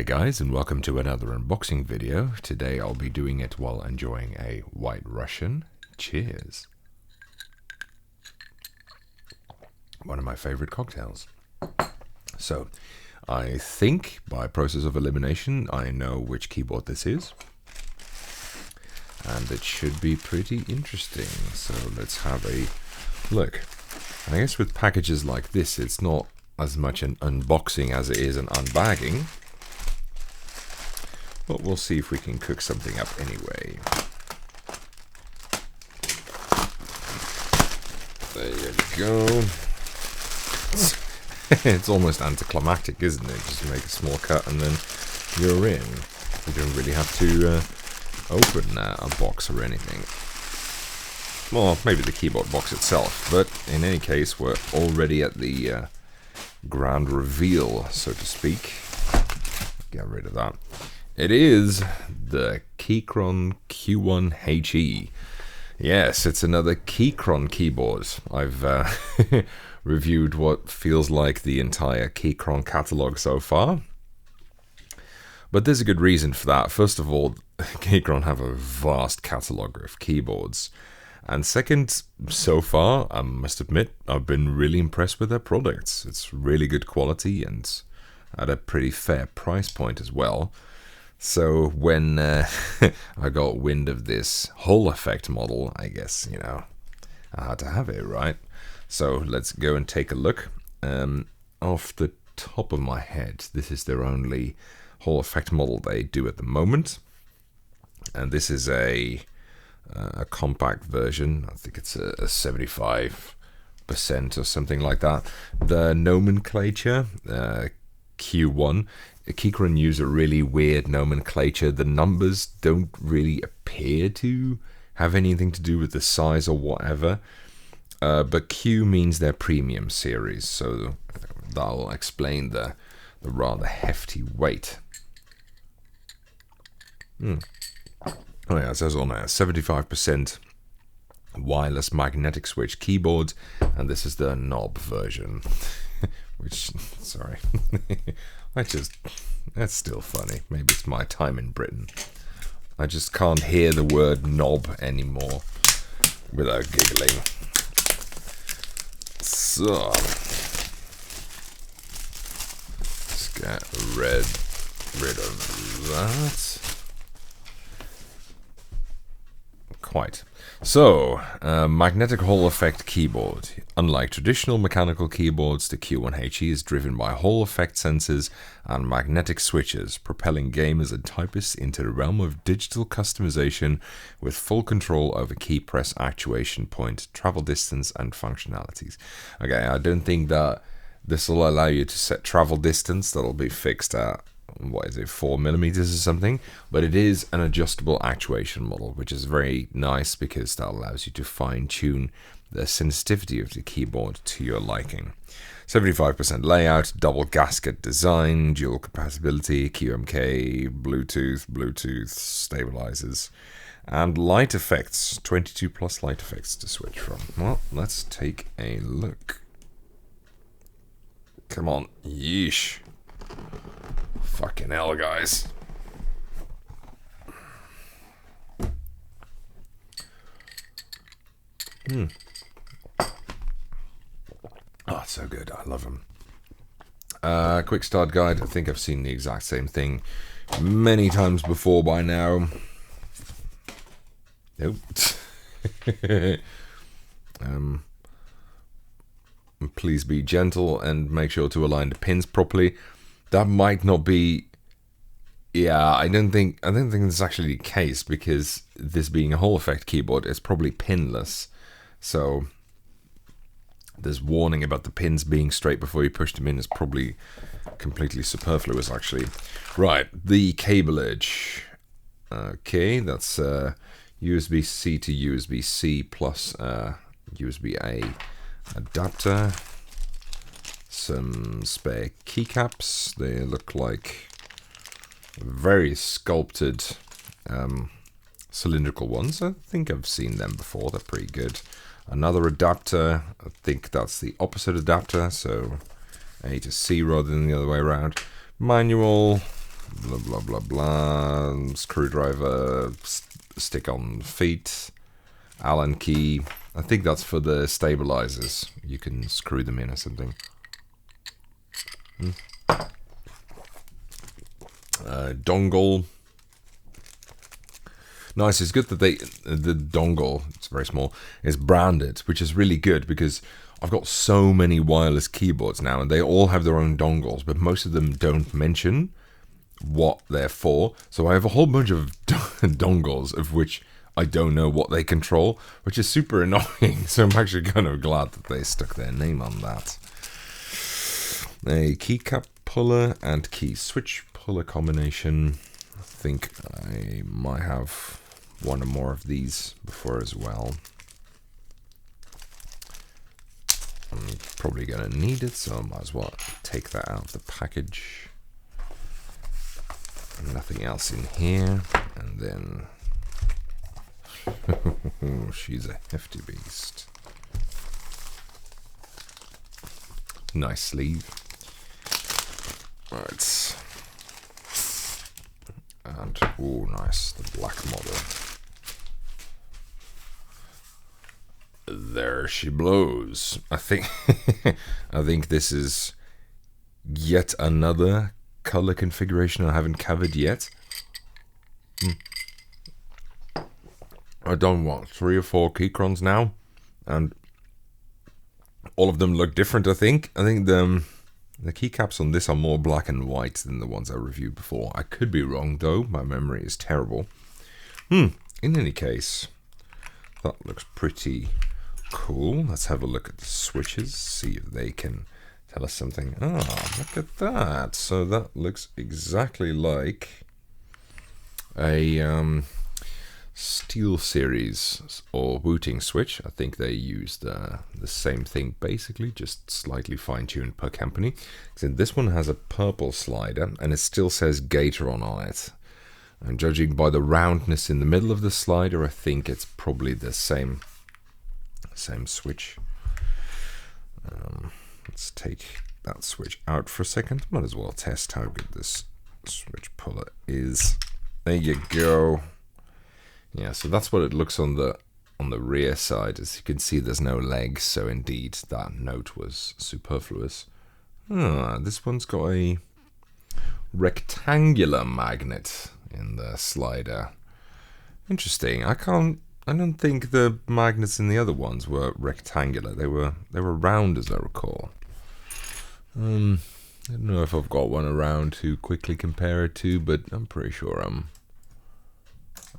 Hi guys, and welcome to another unboxing video. Today I'll be doing it while enjoying a White Russian. Cheers. One of my favorite cocktails. So, I think by process of elimination I know which keyboard this is. And it should be pretty interesting. So let's have a look. And I guess with packages like this, it's not as much an unboxing as it is an unbagging. But we'll see if we can cook something up anyway. There you go. It's almost anticlimactic, isn't it? Just make a small cut and then you're in. You don't really have to open a box or anything. Well, maybe the keyboard box itself, but in any case, we're already at the grand reveal, so to speak. Get rid of that. It is the Keychron Q1 HE. Yes, it's another Keychron keyboard. I've reviewed what feels like the entire Keychron catalog so far. But there's a good reason for that. First of all, Keychron have a vast catalog of keyboards. And second, so far, I must admit, I've been really impressed with their products. It's really good quality and at a pretty fair price point as well. So when I got wind of this Hall effect model, I guess, you know, I had to have it, right? So let's go and take a look. Off the top of my head, this is their only Hall effect model they do at the moment. And this is a compact version. I think it's a 75% or something like that. The nomenclature, Q1, Keychron use a really weird nomenclature. The numbers don't really appear to have anything to do with the size or whatever. But Q means their premium series, so that'll explain the rather hefty weight. Oh yeah, it says on there 75% wireless magnetic switch keyboard, and this is the knob version. Which, sorry, that's still funny. Maybe it's my time in Britain. I just can't hear the word knob anymore without giggling. So, let's get rid of that. Quite. So, magnetic Hall effect keyboard. Unlike traditional mechanical keyboards, the Q1 HE is driven by Hall effect sensors and magnetic switches, propelling gamers and typists into the realm of digital customization with full control over key press actuation point, travel distance, and functionalities. Okay, I don't think that this will allow you to set travel distance. That'll be fixed at, what is it, 4mm or something, but it is an adjustable actuation model, which is very nice because that allows you to fine-tune the sensitivity of the keyboard to your liking. 75% layout, double gasket design, dual compatibility, QMK, Bluetooth stabilizers, and light effects, 22 plus light effects to switch from. Well, let's take a look. Come on, yeesh. Fucking hell, guys. Oh, it's so good. I love them. Quick start guide. I think I've seen the exact same thing many times before by now. Nope. Please be gentle and make sure to align the pins properly. That might not be. Yeah, I don't think that's actually the case, because this being a Hall effect keyboard, it's probably pinless. So this warning about the pins being straight before you push them in is probably completely superfluous, actually. Right, the cableage. Okay, that's USB-C to USB-C plus USB-A adapter. Some spare keycaps. They look like very sculpted cylindrical ones. I think I've seen them before. They're pretty good. Another adapter. I think that's the opposite adapter, so A to C rather than the other way around. Manual, blah blah blah blah. Screwdriver, stick on feet, Allen key. I think that's for the stabilizers. You can screw them in or something. Dongle. Nice. It's good that the dongle, it's very small, is branded, which is really good because I've got so many wireless keyboards now and they all have their own dongles, but most of them don't mention what they're for. So I have a whole bunch of dongles of which I don't know what they control, which is super annoying. So I'm actually kind of glad that they stuck their name on that. A keycap puller and key switch puller combination. I think I might have one or more of these before as well. I'm probably going to need it, so I might as well take that out of the package. Nothing else in here. And then... she's a hefty beast. Nice sleeve. Right. And, oh, nice, the black model. There she blows. I think I think this is yet another color configuration I haven't covered yet. I've done what, 3 or 4 Keychrons now, and all of them look different. I think the keycaps on this are more black and white than the ones I reviewed before. I could be wrong though, my memory is terrible. In any case, that looks pretty cool. Let's have a look at the switches, see if they can tell us something. Ah, look at that. So that looks exactly like a Steel Series or Wooting switch. I think they used the same thing basically, just slightly fine-tuned per company. So this one has a purple slider and it still says Keychron on it. And judging by the roundness in the middle of the slider, I think it's probably the same switch. Let's take that switch out for a second. Might as well test how good this switch puller is. There you go. Yeah, so that's what it looks on the rear side. As you can see, there's no legs, so indeed that note was superfluous. This one's got a rectangular magnet in the slider. Interesting. I don't think the magnets in the other ones were rectangular. They were round, as I recall. I don't know if I've got one around to quickly compare it to, but I'm pretty sure I'm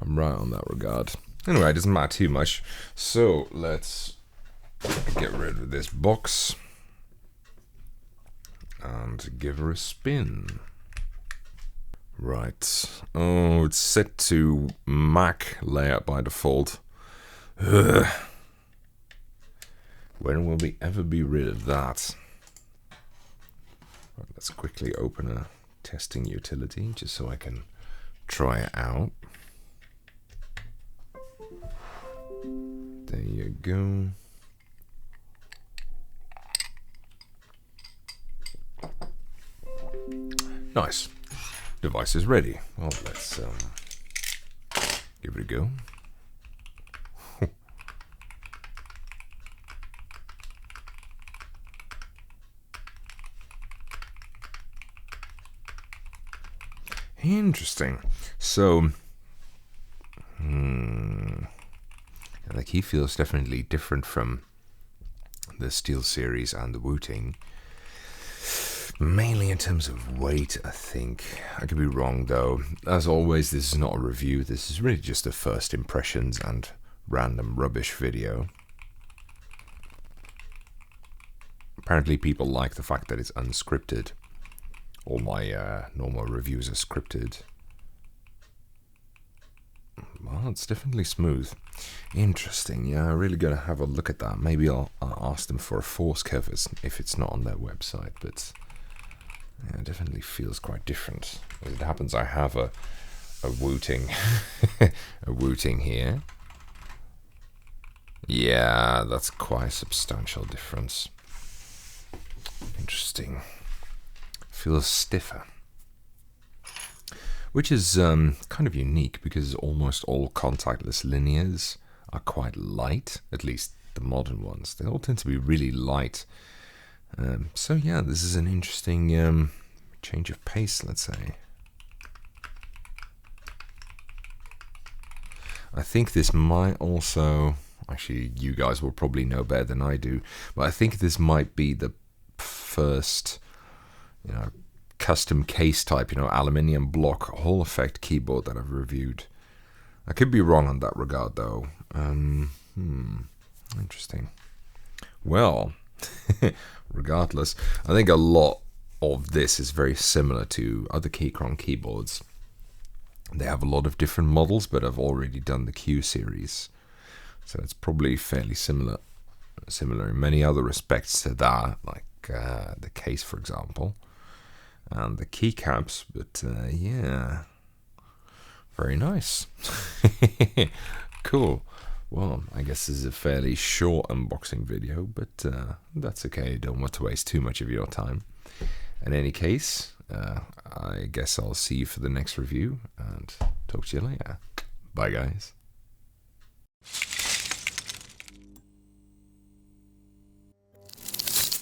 right on that regard. Anyway, it doesn't matter too much. So let's get rid of this box and give her a spin. Right. Oh, it's set to Mac layout by default. Ugh. When will we ever be rid of that? Right, let's quickly open a testing utility just so I can try it out. There you go. Nice. Device is ready. Well, let's give it a go. Interesting. So, the key feels definitely different from the Steel Series and the Wooting. Mainly in terms of weight, I think. I could be wrong though. As always, this is not a review. This is really just a first impressions and random rubbish video. Apparently people like the fact that it's unscripted. All my normal reviews are scripted. Well, it's definitely smooth. Interesting. Yeah, I'm really going to have a look at that. Maybe I'll ask them for a force covers if it's not on their website, but yeah, it definitely feels quite different. As it happens, I have a Wooting a Wooting here. Yeah, that's quite a substantial difference. Interesting. Feels stiffer. which is kind of unique because almost all contactless linears are quite light, at least the modern ones. They all tend to be really light. So yeah, this is an interesting change of pace, let's say. I think this might also, actually you guys will probably know better than I do, but I think this might be the first, you know, custom case type, you know, aluminium block Hall effect keyboard that I've reviewed. I could be wrong on that regard though. Interesting. Well, regardless, I think a lot of this is very similar to other Keychron keyboards. They have a lot of different models, but I've already done the Q series, so it's probably fairly similar in many other respects to that, like the case, for example, and the keycaps. But yeah, very nice. Cool. Well, I guess this is a fairly short unboxing video, but that's okay. Don't want to waste too much of your time. In any case, I guess I'll see you for the next review and talk to you later. Bye, guys.